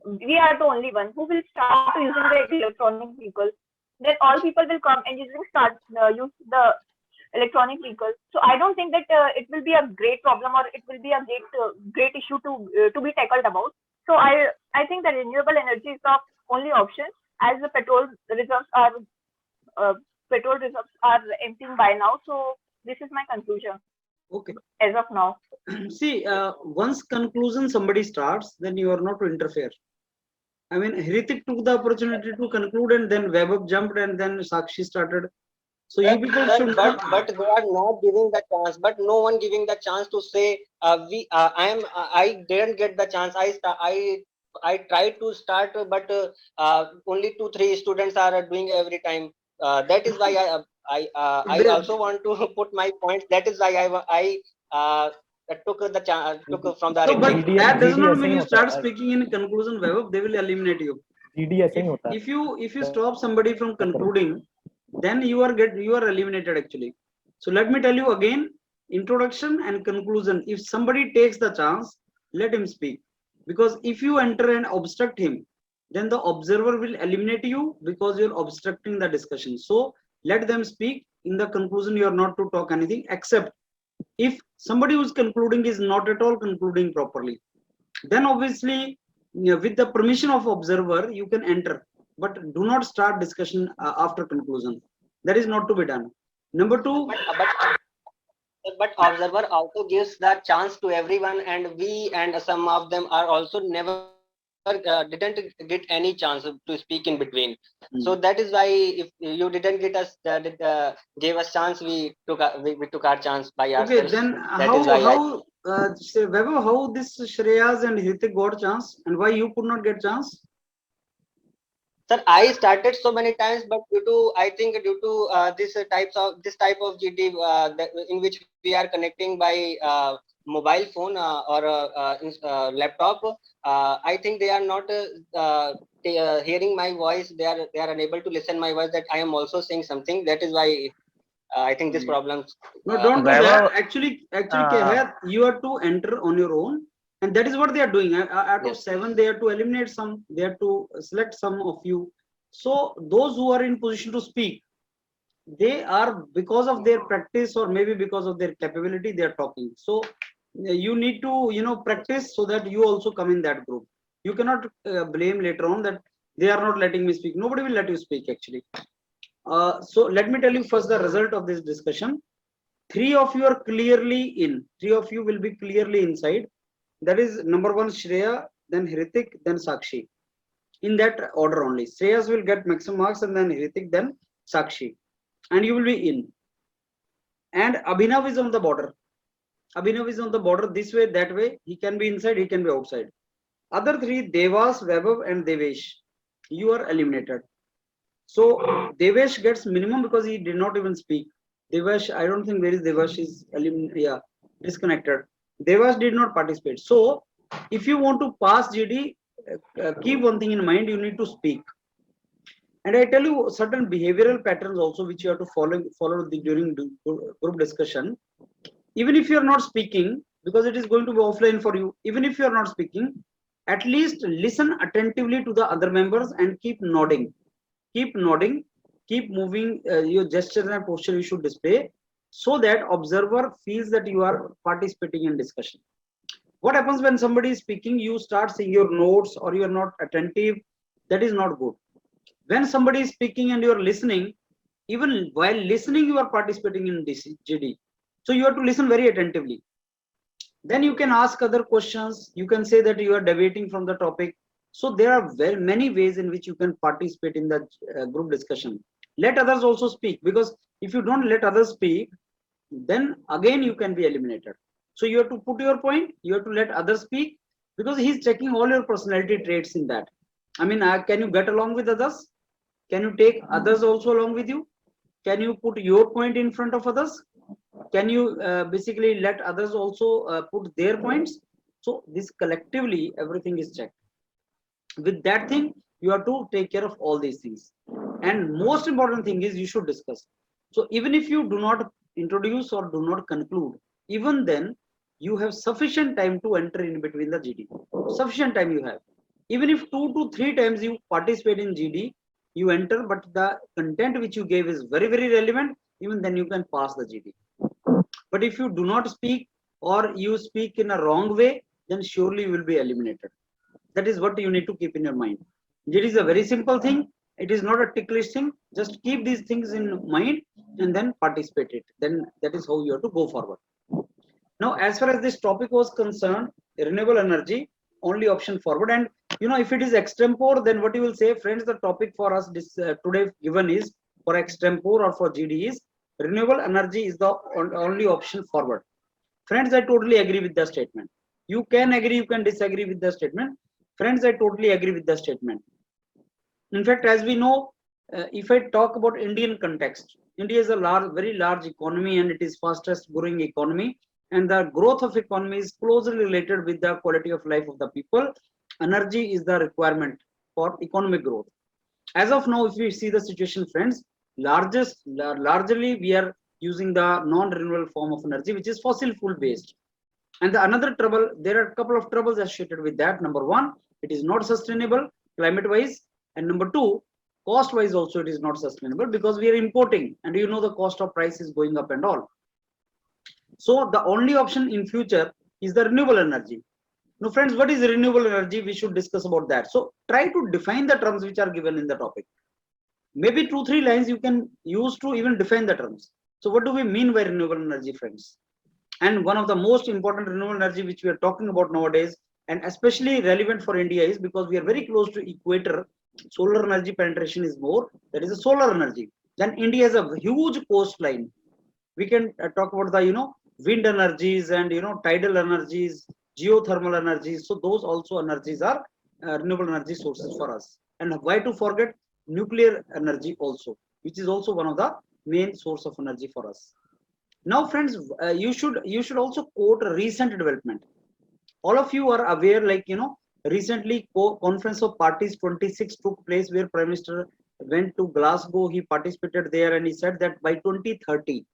we are the only one who will start using the electronic vehicle, then all people will come and use the electronic vehicle. So I don't think that it will be a great problem, or it will be a great issue to be tackled about. So I think that renewable energy is the only option, as the petrol reserves are emptying by now. So this is my conclusion Okay. as of now. See, once conclusion somebody starts, then you are not to interfere. I mean, Hritik took the opportunity to conclude, and then Vaibhav jumped, and then Sakshi started. So you people should not. But they are not giving the chance. But no one giving the chance to say I didn't get the chance. I tried to start, but only 2-3 students are doing every time. That is why I also want to put my points. That is why I took the chance, took from the. So, but GD that does not ऐसे mean he you होता start है. speaking in conclusion, Vaibhav, they will eliminate you. GD ऐसे ही होता है. If you stop somebody from concluding, then you are eliminated actually. So let me tell you again, introduction and conclusion. If somebody takes the chance, let him speak, because if you enter and obstruct him, then the observer will eliminate you because you're obstructing the discussion. So let them speak. In the conclusion, you are not to talk anything, except if somebody who's concluding is not at all concluding properly, then obviously, with the permission of observer, you can enter, but do not start discussion after conclusion. That is not to be done. Number two. But observer also gives the chance to everyone, and we and some of them are also never didn't get any chance to speak in between. So that is why if you didn't get us gave us chance, we took our chance by ourselves. Okay, then That is why say Vaibhav, how this Shreyas and Hrithik got chance and why you could not get chance? Sir, I started so many times, but I think due to this type of GD in which we are connecting by mobile phone or laptop, I think they are not hearing my voice. They are unable to listen my voice that I am also saying something. That is why I think this problem. No, don't do Vaibhav, that. Actually, Kehair, you have to enter on your own. And that is what they are doing. Out of Yes. 7, they have to eliminate some, they have to select some of you. So those who are in position to speak, they are, because of their practice or maybe because of their capability, they are talking. So you need to, practice so that you also come in that group. You cannot blame later on that they are not letting me speak. Nobody will let you speak actually. So let me tell you first the result of this discussion. 3 of you are clearly in. 3 of you will be clearly inside. That is number 1 Shreya, then Hrithik, then Sakshi. In that order only. Shreyas will get maximum marks and then Hrithik, then Sakshi. And you will be in. And Abhinav is on the border. Abhinav is on the border this way, that way. He can be inside, he can be outside. Other 3, Devas, Vaibhav and Devesh. You are eliminated. So Devesh gets minimum because he did not even speak. Devesh, I don't think where is Devesh, is disconnected. Devesh did not participate. So if you want to pass GD, keep one thing in mind, you need to speak. And I tell you certain behavioral patterns also which you have to follow during group discussion. Even if you are not speaking, because it is going to be offline for you, even if you are not speaking, at least listen attentively to the other members and keep nodding. Keep nodding, keep moving your gestures and posture you should display so that observer feels that you are participating in discussion. What happens when somebody is speaking, you start seeing your notes or you are not attentive, that is not good. When somebody is speaking and you are listening, even while listening you are participating in GD. So you have to listen very attentively. Then you can ask other questions, you can say that you are deviating from the topic. So there are very many ways in which you can participate in the group discussion. Let others also speak, because if you don't let others speak, then again you can be eliminated. So you have to put your point, you have to let others speak, because he's checking all your personality traits in that. I mean, can you get along with others? Can you take others also along with you? Can you put your point in front of others? Can you basically let others also put their points? So this collectively, everything is checked. With that thing, you have to take care of all these things. And most important thing is you should discuss. So even if you do not introduce or do not conclude, even then you have sufficient time to enter in between the GD. Sufficient time you have. Even if 2 to 3 times you participate in GD, you enter, but the content which you gave is very, very relevant, even then you can pass the GD. But if you do not speak or you speak in a wrong way, then surely you will be eliminated. That is what you need to keep in your mind. GD is a very simple thing. It is not a ticklish thing. Just keep these things in mind and then participate it. Then that is how you have to go forward. Now, as far as this topic was concerned, renewable energy, only option forward. And if it is extempore, then what you will say, friends, the topic for us today given is for extempore or for GD is renewable energy is the only option forward. Friends, I totally agree with the statement. You can agree, you can disagree with the statement. Friends, I totally agree with the statement. In fact, as we know, if I talk about Indian context, India is a very large economy and it is fastest growing economy. And the growth of economy is closely related with the quality of life of the people. Energy is the requirement for economic growth. As of now, if we see the situation, friends, largely we are using the non-renewable form of energy, which is fossil fuel based. And the another trouble, there are a couple of troubles associated with that. Number 1, it is not sustainable climate wise. And number 2, cost wise also it is not sustainable because we are importing and the cost of price is going up and all. So the only option in future is the renewable energy. Now friends, what is renewable energy? We should discuss about that. So try to define the terms which are given in the topic. Maybe 2-3 lines you can use to even define the terms. So what do we mean by renewable energy, friends? And one of the most important renewable energy which we are talking about nowadays and especially relevant for India is because we are very close to equator. Solar energy penetration is more. That is a solar energy. Then India has a huge coastline. We can talk about the wind energies and tidal energies, geothermal energies. So those also energies are renewable energy sources for us. And why to forget nuclear energy also, which is also one of the main source of energy for us. Now, friends, you should also quote a recent development. All of you are aware, like recently Conference of Parties 26 took place, where Prime Minister went to Glasgow. He participated there, and he said that by 2030,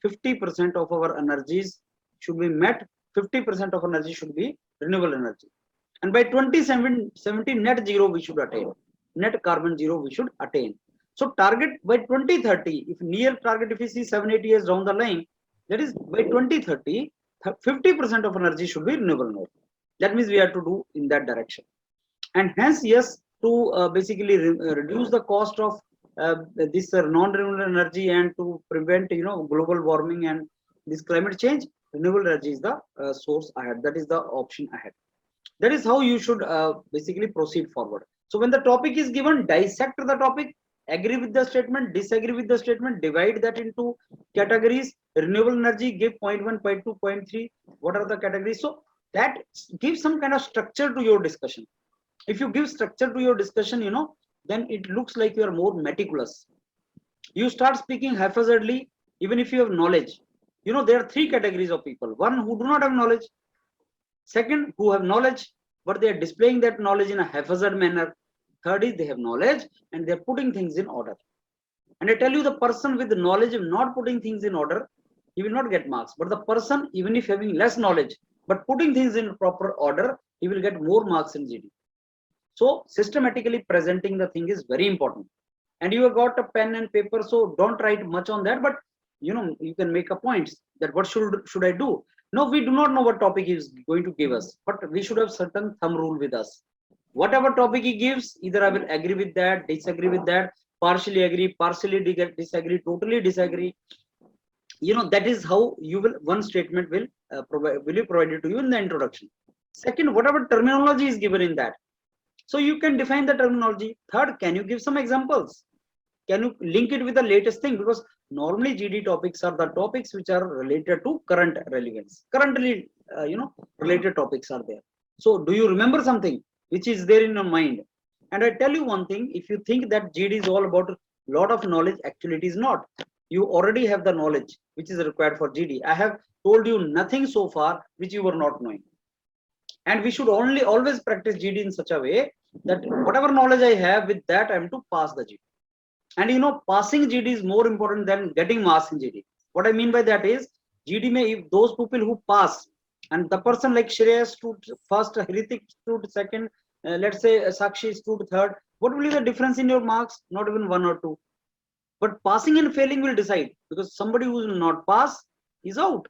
50% of our energies should be met. 50% of energy should be renewable energy, and by 2070 net zero we should attain. Net carbon zero we should attain. So target by 2030, if near target, if we see 7-8 years down the line, that is by 2030, 50% of energy should be renewable energy. That means we have to do in that direction. And hence, yes, to basically reduce the cost of this non-renewable energy and to prevent global warming and this climate change, renewable energy is the source ahead. That is the option ahead. That is how you should basically proceed forward. So when the topic is given, dissect the topic, agree with the statement, disagree with the statement, divide that into categories. Renewable energy, give 0.1, 0.2, 0.3. What are the categories? So that gives some kind of structure to your discussion. If you give structure to your discussion, then it looks like you are more meticulous. You start speaking haphazardly, even if you have knowledge. There are three categories of people. One, who do not have knowledge. Second, who have knowledge, but they are displaying that knowledge in a haphazard manner. Third is they have knowledge and they are putting things in order. And I tell you, the person with the knowledge of not putting things in order, he will not get marks. But the person, even if having less knowledge, but putting things in proper order, he will get more marks in GD. So systematically presenting the thing is very important. And you have got a pen and paper, so don't write much on that, but you can make a point that what should I do? No, we do not know what topic he is going to give us, but we should have certain thumb rule with us. Whatever topic he gives, either I will agree with that, disagree with that, partially agree, partially disagree, totally disagree. That is how you will, one statement will be provided to you in the introduction. Second, whatever terminology is given in that, so you can define the terminology. Third, can you give some examples? Can you link it with the latest thing? Because normally GD topics are the topics which are related to current relevance. Currently, related topics are there. So do you remember something which is there in your mind? And I tell you one thing, if you think that GD is all about a lot of knowledge, actually it is not. You already have the knowledge which is required for GD. I have told you nothing so far which you were not knowing. And we should always practice GD in such a way that whatever knowledge I have, with that I am to pass the GD. And passing GD is more important than getting marks in GD. What I mean by that is, GD may, if those people who pass, and the person like Shreya stood first, Hritik stood second, let's say Sakshi stood third, what will be the difference in your marks? Not even 1 or 2. But passing and failing will decide, because somebody who will not pass is out.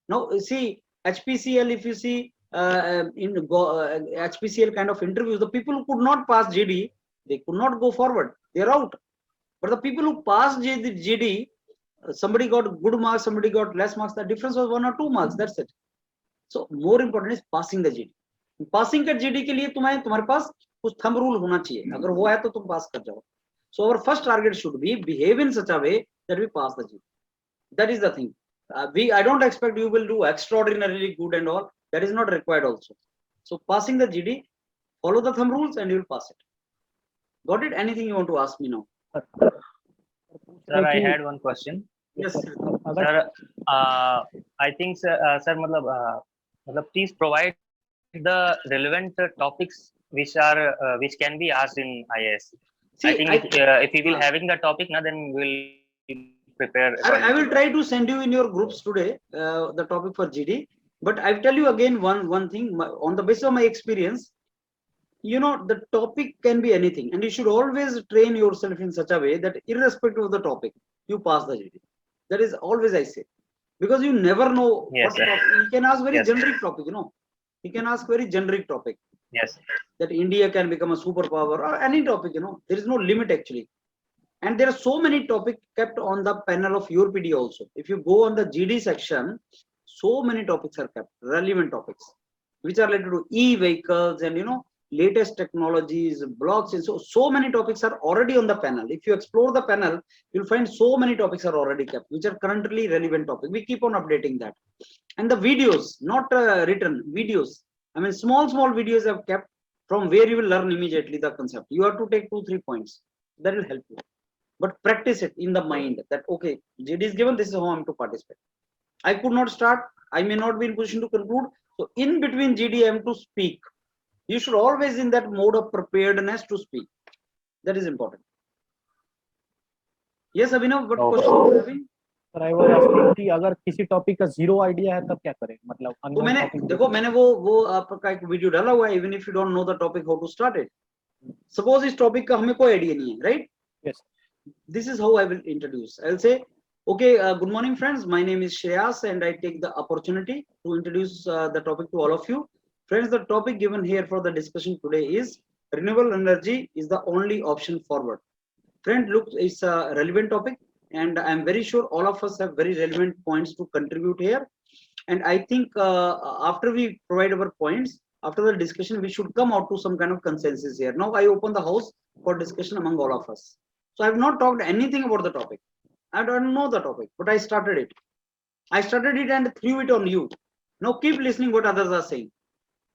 Now, see, HPCL, if you see in HPCL kind of interviews, the people who could not pass GD, they could not go forward. They are out. But the people who passed GD, somebody got good marks, somebody got less marks. The difference was 1 or 2 marks. That's it. So more important is passing the GD. Passing का GD के लिए तुम्हारे पास कुछ thumb rule होना चाहिए. अगर वो है तो तुम पास कर जाओ. So our first target should be behave in such a way that we pass the GD. That is the thing. I don't expect you will do extraordinarily good and all. That is not required also. So passing the GD, follow the thumb rules and you will pass it. Got it? Anything you want to ask me now? Sir, I had one question. Yes. Sir, I think, sir, please provide the relevant topics which can be asked in IIS. See, I think if we will having the topic, then we'll prepare. I will try to send you in your groups today the topic for GD. But I'll tell you again one thing, on the basis of my experience, the topic can be anything, and you should always train yourself in such a way that irrespective of the topic, you pass the GD. That is always I say, because you never know what topic. You can ask very generic topic, You can ask very generic topic. Yes. That India can become a superpower or any topic, There is no limit actually. And there are so many topics kept on the panel of YourPedia also. If you go on the GD section, so many topics are kept, relevant topics. which are related to e-vehicles and latest technologies, blocks, and so many topics are already on the panel. If you explore the panel, you'll find so many topics are already kept, which are currently relevant topics. We keep on updating that. And the videos, not written videos. I mean, small videos have kept from where you will learn immediately the concept. You have to take 2-3 points. That will help you. But practice it in the mind that, okay, GD is given, this is how I'm to participate. I could not start. I may not be in position to conclude. So in between GD, I am to speak. You should always in that mode of preparedness to speak. That is important. Yes, Abhinav, what question are you having? Sir, I was asking कि अगर किसी topic का zero idea है तब क्या करें, मतलब तो मैंने वो आपका एक वीडियो डाला हुआ है, even if you don't know the topic how to start it. Suppose इस टॉपिक का हमें कोई आइडिया नहीं है, right? Yes. This is how I will introduce. I'll say, okay, good morning friends, my name is Shreyas and I take the opportunity to introduce the topic to all of you. Friends, the topic given here for the discussion today is renewable energy is the only option forward. Friend, look, it's a relevant topic and I'm very sure all of us have very relevant points to contribute here. And I think after we provide our points, after the discussion, we should come out to some kind of consensus here. Now I open the house for discussion among all of us. So I have not talked anything about the topic. I don't know the topic, but I started it. I started it and threw it on you. Now keep listening what others are saying.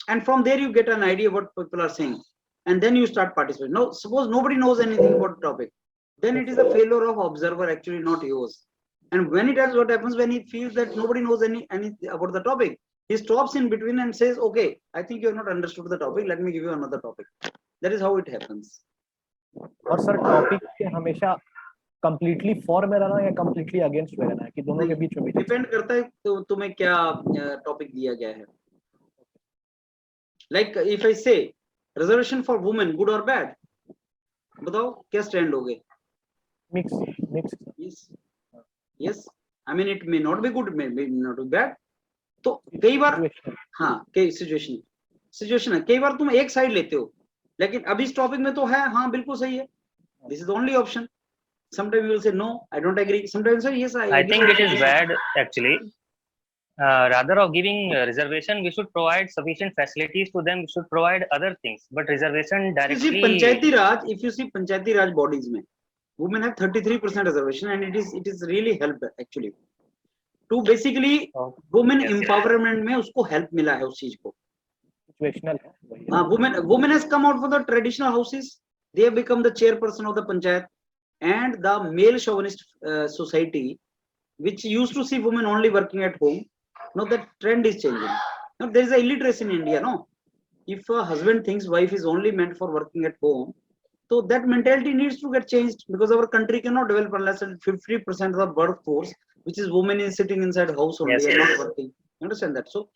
And from there you get an idea what people are saying. And then you start participating. Now, suppose nobody knows anything about the topic. Then it is a failure of observer, actually not yours. And when it has, what happens when he feels that nobody knows anything about the topic, he stops in between and says, okay, I think you have not understood the topic. Let me give you another topic. That is how it happens. और sir topic के हमेशा completely for में रहना या completely against में रहना है कि दोनों के बीच में डिपेंड करता है तो तुम्हें क्या टॉपिक दिया गया है. Like if I say reservation for women, good or bad, बताओ क्या स्टैंड लोगे? Mix. Yes. I mean it may not be good, may not be bad. तो कई बार हाँ कई सिचुएशन है, कई बार तुम एक साइड लेते हो, लेकिन अभी इस टॉपिक में तो है हाँ बिल्कुल सही है. This is the only option. Sometimes you will say no, I don't agree. Sometimes say yes, I think it is bad actually. Rather of giving reservation, we should provide sufficient facilities to them. We should provide other things, but reservation directly. If you see Panchayati Raj bodies, mein, women have 33% reservation, and it is really helped actually. To basically women empowerment में उसको help मिला है उस चीज को. Situational है. Women has come out for the traditional houses. They have become the chairperson of the panchayat, and the male chauvinist society, which used to see women only working at home, now that trend is changing. Now there is a illiteracy in India. No, if a husband thinks wife is only meant for working at home, so that mentality needs to get changed, because our country cannot develop unless 50% of the workforce, which is women, is sitting inside house only and not working. You understand that? So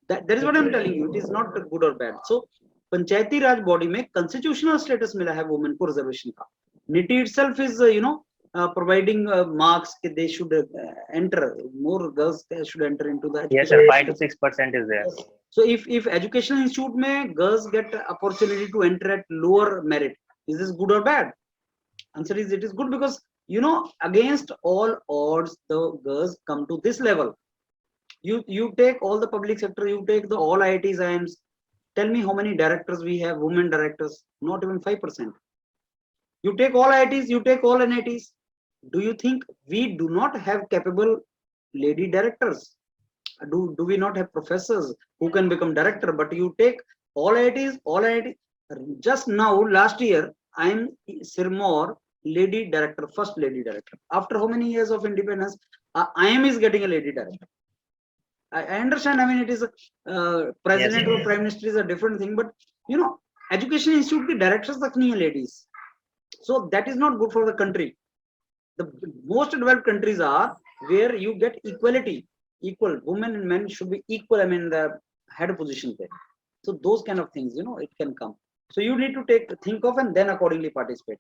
that is what I'm telling you. It is not good or bad. So Panchayati Raj body में constitutional status मिला है women को reservation का. NITIE itself is providing marks that they should enter, more girls should enter into the yes sir, 5 to 6% is there. So if educational institute mein girls get opportunity to enter at lower merit, is this good or bad? Answer is it is good, because against all odds the girls come to this level. You take all the public sector, you take the all IITs, IIMs, tell me how many directors we have, women directors, not even 5%. You take all IITs, you take all NITs. Do you think we do not have capable lady directors? Do we not have professors who can become director? But you take all IITs, just now last year I am Sirmaur lady director, first lady director. After how many years of independence, IIM is getting a lady director. I understand. I mean, it is president or prime minister is a different thing, but education institute के directors तक नहीं है ladies. So that is not good for the country. The most developed countries are where you get equality, equal women and men should be equal. I mean, the head position there. So those kind of things, it can come. So you need to think of and then accordingly participate,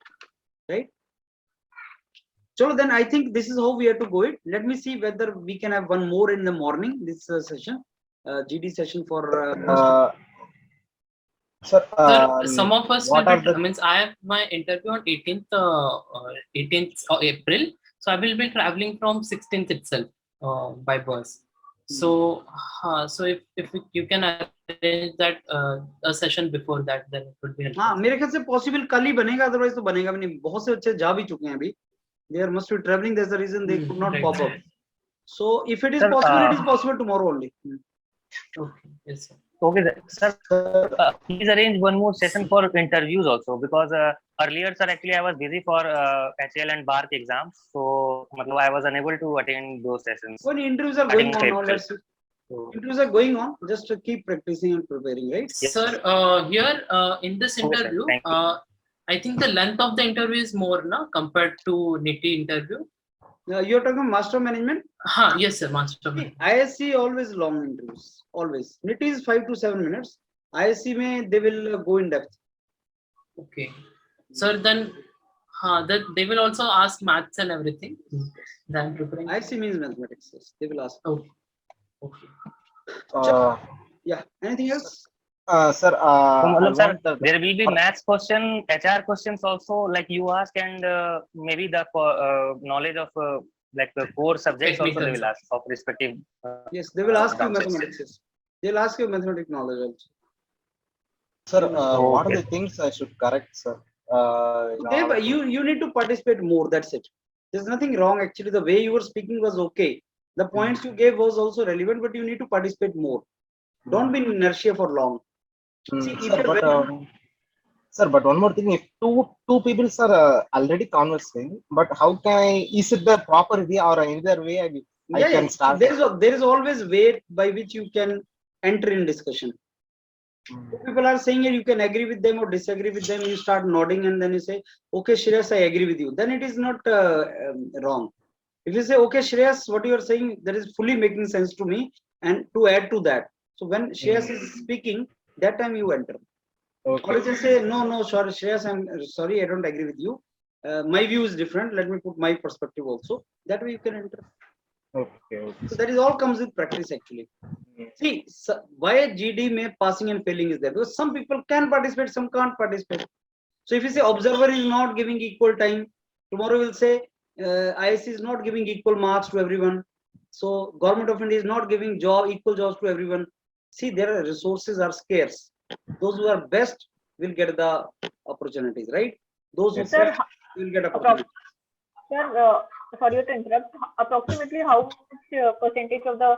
right? So then I think this is how we have to go it. Let me see whether we can have one more in the morning, this session, GD session for. Sir, some of us will be, I have my interview on 18th of April. So I will be traveling from 16th itself by bus. So, if you can arrange that a session before that, then it would be helpful. हाँ मेरे ख्याल से possible कल ही बनेगा, otherwise तो बनेगा भी नहीं. बहुत से बच्चे जा भी चुके हैं अभी. They must be traveling. That's the reason they could not Right. pop up. So if it is Sir, possible, it is possible tomorrow only. Okay. Yes, sir. Okay, sir. Please arrange one more session for interviews also, because earlier, sir, actually I was busy for HL and BARC exams, so I was unable to attend those sessions. When interviews are going on now, let's see. Interviews are going on. Just to keep practicing and preparing, right? Yes, Sir, here in this Okay, sir. interview, Thank you. I think the length of the interview is more, na, compared to NITIE interview. You're talking about master management. Yes, sir, master. See, ISC always long interviews. Always. NITIE is 5 to 7 minutes. ISC may they will go in depth. Okay, sir. Then, that they will also ask maths and everything. Then preparing. ISC means mathematics. Yes. They will ask. Okay. Okay. Yeah. Anything else? Sir, So, sir, want the- there will be maths question, HR questions also, like you ask, and maybe the knowledge of like the core subjects also they will ask of respective. Yes, they will ask you subjects. mathematics. Yes. They'll ask you mathematics knowledge also. Sir, what are Okay. the things I should correct, sir? You need to participate more. That's it. There's nothing wrong actually. The way you were speaking was okay. The points you gave was also relevant, but you need to participate more. Don't be in inertia for long. See, if Sir, you're very- sir, but one more thing, if two people are already conversing, but how can I, is it the proper way or either way I can start? There is always way by which you can enter in discussion. If people are saying it, you can agree with them or disagree with them. You start nodding and then you say, okay, Shreyas, I agree with you. Then it is not wrong. If you say, okay, Shreyas, what you are saying, that is fully making sense to me, and to add to that. So when Shreyas is speaking, that time you enter. Okay. Or just say, no, sorry, Shreyas, I'm sorry, I don't agree with you. My view is different. Let me put my perspective also. That way you can enter. Okay. So that is all comes with practice actually. See, why GD may passing and failing is there? Because some people can participate, some can't participate. So if you say observer is not giving equal time, tomorrow we'll say ISC is not giving equal marks to everyone. So government of India is not giving equal jobs to everyone. See, their resources are scarce. Those who are best will get the opportunities, right? Those who Yes, sir. will get opportunities. Sir, sorry to interrupt. Approximately how much percentage of the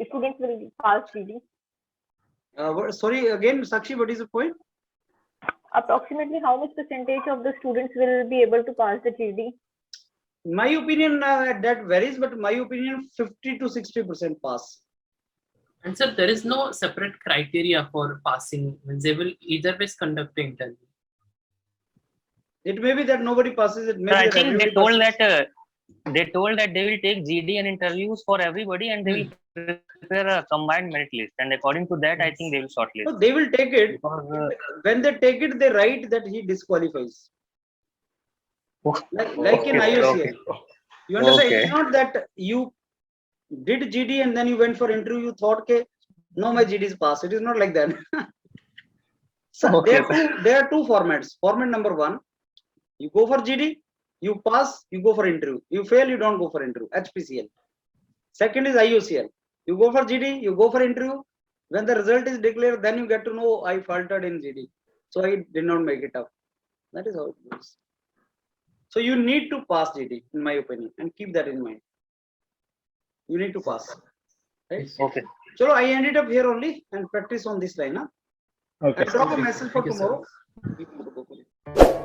students will pass GD? Sorry, again, Sakshi, what is the point? Approximately how much percentage of the students will be able to pass the GD? My opinion, that varies, but my opinion, 50 to 60% pass. And sir, there is no separate criteria for passing. They will either way conduct the interview. It may be that nobody passes it. Maybe I that think they everybody told passes. that they will take GD and interviews for everybody, and they will prepare a combined merit list. And according to that, I think they will shortlist. So they will take it. Because, When they take it, they write that he disqualifies. Like in okay, IOCL. okay. You understand? Okay. It's not that you did GD and then you went for interview. You thought, okay, no, my GD is passed. It is not like that. So Okay, there are two formats. Format number one, you go for GD, you pass, you go for interview. You fail, you don't go for interview. HPCL. Second is IOCL. You go for GD, you go for interview. When the result is declared, then you get to know I faltered in GD. So I did not make it up. That is how it goes. So you need to pass GD, in my opinion, and keep that in mind. You need to pass. Right? Okay. So I ended up here only and practice on this line. Huh? Okay. I'll drop a message for Thank you, sir. tomorrow.